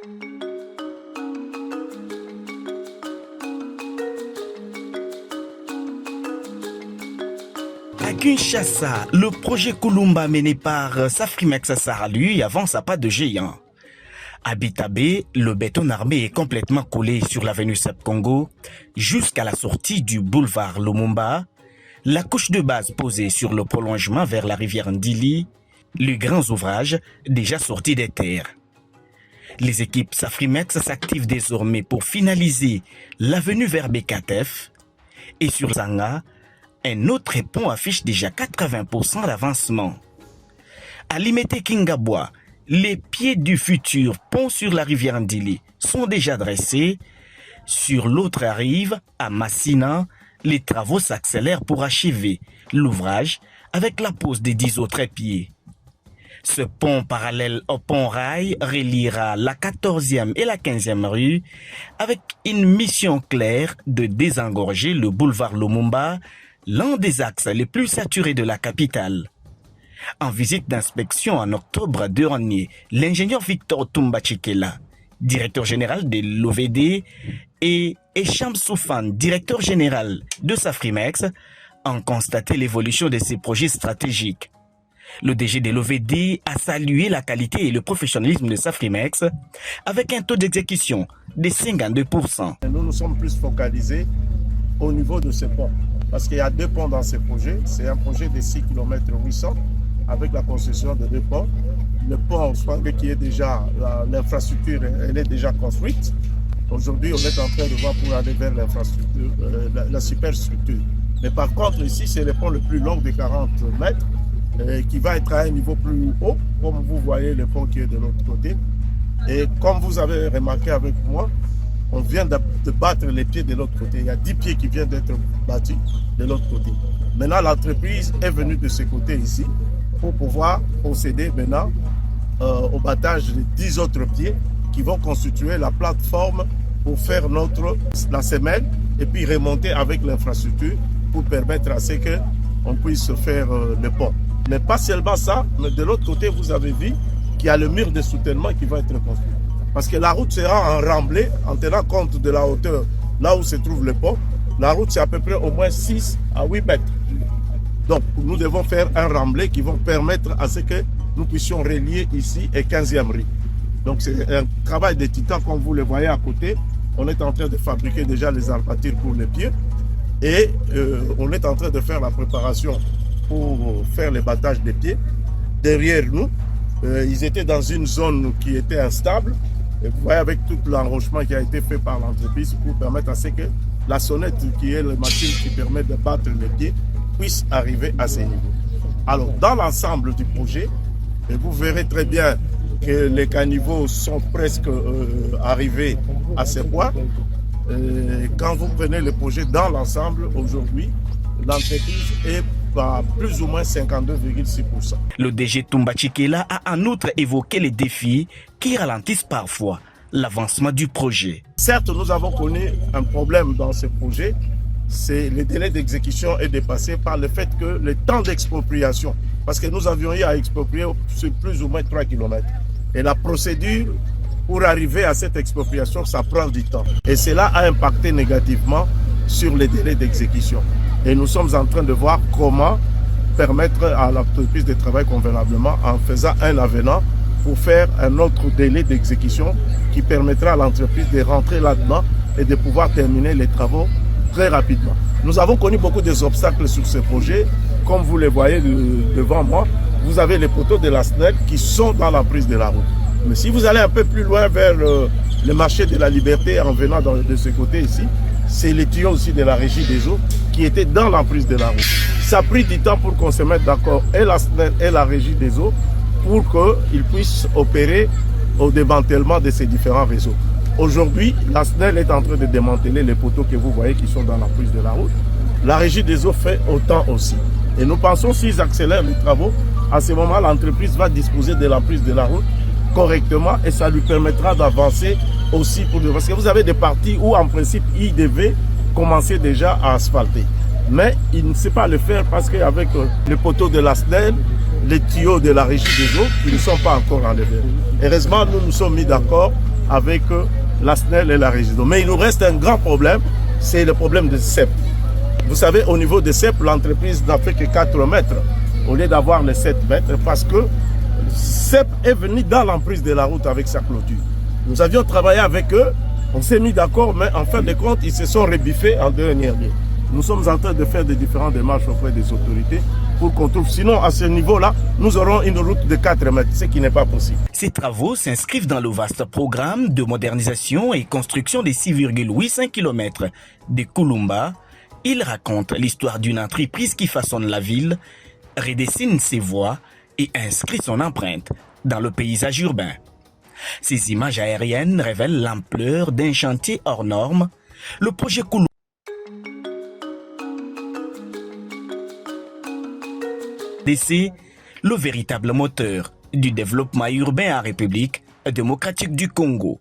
À Kinshasa, le projet Kulumba mené par Safrimex Sahara-Lui avance à pas de géant. À Bitabe, le béton armé est complètement collé sur l'avenue Sep-Congo jusqu'à la sortie du boulevard Lumumba, la couche de base posée sur le prolongement vers la rivière Ndili, les grands ouvrages déjà sortis des terres. Les équipes Safrimex s'activent désormais pour finaliser l'avenue vers Bekatef et sur Zanga, un autre pont affiche déjà 80% d'avancement. À Limete Kingabwa, les pieds du futur pont sur la rivière Ndili sont déjà dressés. Sur l'autre rive, à Massina, les travaux s'accélèrent pour achever l'ouvrage avec la pose des 10 autres pieds. Ce pont parallèle au pont-rail reliera la 14e et la 15e rue avec une mission claire de désengorger le boulevard Lumumba, l'un des axes les plus saturés de la capitale. En visite d'inspection en octobre dernier, l'ingénieur Victor Tumbachikela, directeur général de l'OVD, et Echam Soufan, directeur général de Safrimex, ont constaté l'évolution de ces projets stratégiques. Le DG de l'OVD a salué la qualité et le professionnalisme de Safrimex avec un taux d'exécution de 52%. Nous nous sommes plus focalisés au niveau de ce pont. Parce qu'il y a 2 ponts dans ce projet. C'est un projet de 6 km 800 avec la construction de 2 ponts. Le pont qui est déjà, l'infrastructure, elle est déjà construite. Aujourd'hui, on est en train de voir pour aller vers l'infrastructure, la superstructure. Mais par contre, ici, c'est le pont le plus long de 40 mètres qui va être à un niveau plus haut, comme vous voyez le pont qui est de l'autre côté. Et comme vous avez remarqué avec moi, on vient de battre les pieds de l'autre côté. Il y a 10 pieds qui viennent d'être battus de l'autre côté. Maintenant, l'entreprise est venue de ce côté ici pour pouvoir procéder maintenant au battage de 10 autres pieds qui vont constituer la plateforme pour faire la semelle et puis remonter avec l'infrastructure pour permettre à ce qu'on puisse faire le pont. Mais pas seulement ça, mais de l'autre côté, vous avez vu qu'il y a le mur de soutènement qui va être construit. Parce que la route sera en remblai en tenant compte de la hauteur là où se trouve le pont. La route, c'est à peu près au moins 6 à 8 mètres. Donc, nous devons faire un remblai qui va permettre à ce que nous puissions relier ici et 15e rue. Donc, c'est un travail de titan, comme vous le voyez à côté. On est en train de fabriquer déjà les armatures pour les pieds. Et on est en train de faire la préparation pour faire le battage des pieds. Derrière nous, ils étaient dans une zone qui était instable. Et vous voyez avec tout l'enrochement qui a été fait par l'entreprise pour permettre à ce que la sonnette qui est la machine qui permet de battre les pieds puisse arriver à ces niveaux. Alors dans l'ensemble du projet, vous verrez très bien que les caniveaux sont presque arrivés à ces points. Quand vous prenez le projet dans l'ensemble aujourd'hui, l'entreprise est à plus ou moins 52,6%. Le DG Tumbachikela a en outre évoqué les défis qui ralentissent parfois l'avancement du projet. Certes, nous avons connu un problème dans ce projet, c'est le délai d'exécution est dépassé par le fait que le temps d'expropriation, parce que nous avions eu à exproprier sur plus ou moins 3 km. Et la procédure pour arriver à cette expropriation, ça prend du temps. Et cela a impacté négativement sur les délais d'exécution. Et nous sommes en train de voir comment permettre à l'entreprise de travailler convenablement en faisant un avenant pour faire un autre délai d'exécution qui permettra à l'entreprise de rentrer là-dedans et de pouvoir terminer les travaux très rapidement. Nous avons connu beaucoup d'obstacles sur ce projet. Comme vous les voyez devant moi, vous avez les poteaux de la SNEL qui sont dans l'emprise de la route. Mais si vous allez un peu plus loin vers le marché de la Liberté en venant de ce côté ici, c'est les tuyaux aussi de la régie des eaux qui étaient dans l'emprise de la route. Ça a pris du temps pour qu'on se mette d'accord et la SNEL et la régie des eaux pour qu'ils puissent opérer au démantèlement de ces différents réseaux. Aujourd'hui, la SNEL est en train de démanteler les poteaux que vous voyez qui sont dans l'emprise de la route. La régie des eaux fait autant aussi. Et nous pensons s'ils accélèrent les travaux, à ce moment l'entreprise va disposer de l'emprise de la route correctement et ça lui permettra d'avancer aussi parce que vous avez des parties où en principe il devait commencer déjà à asphalter. Mais il ne sait pas le faire parce qu'avec les poteaux de la SNEL, les tuyaux de la régie des eaux, ils ne sont pas encore enlevés. Heureusement, nous nous sommes mis d'accord avec la SNEL et la Régido. Mais il nous reste un grand problème, c'est le problème de CEP. Vous savez, au niveau de CEP, l'entreprise n'a fait que 4 mètres au lieu d'avoir les 7 mètres parce que CEP est venu dans l'emprise de la route avec sa clôture. Nous avions travaillé avec eux, on s'est mis d'accord, mais en fin de compte, ils se sont rebiffés en dernier lieu. Nous sommes en train de faire des différentes démarches auprès des autorités pour qu'on trouve. Sinon, à ce niveau-là, nous aurons une route de 4 mètres, ce qui n'est pas possible. Ces travaux s'inscrivent dans le vaste programme de modernisation et construction des 6,85 km de Kulumba. Il raconte l'histoire d'une entreprise qui façonne la ville, redessine ses voies et inscrit son empreinte dans le paysage urbain. Ces images aériennes révèlent l'ampleur d'un chantier hors norme. Le projet Kulumba c'est le véritable moteur du développement urbain en République démocratique du Congo.